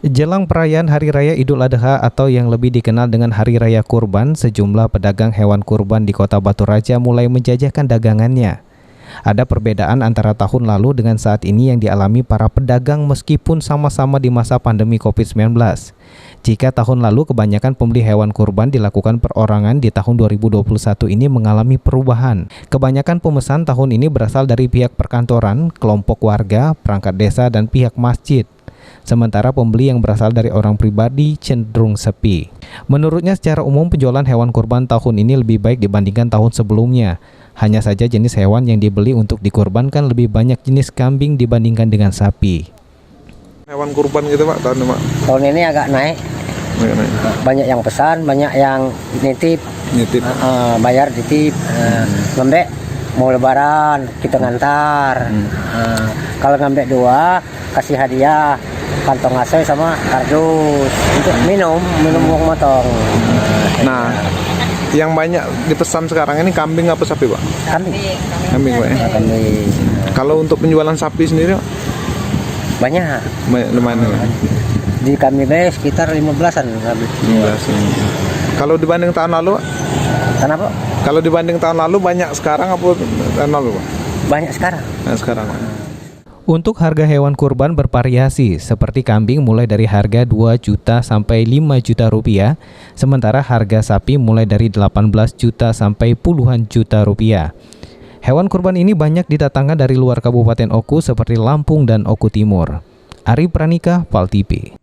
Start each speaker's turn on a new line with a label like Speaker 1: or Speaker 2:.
Speaker 1: Jelang perayaan Hari Raya Idul Adha atau yang lebih dikenal dengan Hari Raya Kurban, sejumlah pedagang hewan kurban di Kota Batu Raja mulai menjajakan dagangannya. Ada perbedaan antara tahun lalu dengan saat ini yang dialami para pedagang meskipun sama-sama di masa pandemi COVID-19. Jika tahun lalu kebanyakan pembeli hewan kurban dilakukan perorangan, di tahun 2021 ini mengalami perubahan. Kebanyakan pemesan tahun ini berasal dari pihak perkantoran, kelompok warga, perangkat desa, dan pihak masjid. Sementara pembeli yang berasal dari orang pribadi cenderung sepi. Menurutnya secara umum penjualan hewan kurban tahun ini lebih baik dibandingkan tahun sebelumnya. Hanya saja jenis hewan yang dibeli untuk dikurbankan lebih banyak jenis kambing dibandingkan dengan sapi.
Speaker 2: Hewan kurban gitu Pak tahun ini Pak?
Speaker 3: Tahun ini agak naik. Banyak yang pesan, banyak yang nitip. Bayar titip. Ngembek mau lebaran kita ngantar. Kalau ngembek 2 kasih hadiah kantong asoy sama kardus untuk minum uang motong.
Speaker 2: Nah, yang banyak dipesan sekarang ini kambing apa sapi Pak?
Speaker 3: Kambing
Speaker 2: Pak ya?
Speaker 3: Kambing.
Speaker 2: Kalau untuk penjualan sapi sendiri Pak?
Speaker 3: Banyak
Speaker 2: Lumayan ya?
Speaker 3: Di kami sekitar 15-an.
Speaker 2: 15. Kalau dibanding tahun lalu Pak?
Speaker 3: Kenapa?
Speaker 2: Kalau dibanding tahun lalu banyak sekarang apa tahun lalu Pak?
Speaker 3: Banyak sekarang.
Speaker 2: Nah, sekarang Pak.
Speaker 1: Untuk harga hewan kurban bervariasi, seperti kambing mulai dari harga 2 juta sampai 5 juta rupiah, sementara harga sapi mulai dari 18 juta sampai puluhan juta rupiah. Hewan kurban ini banyak didatangkan dari luar Kabupaten Oku seperti Lampung dan Oku Timur. Ari Pranika, PAL TV.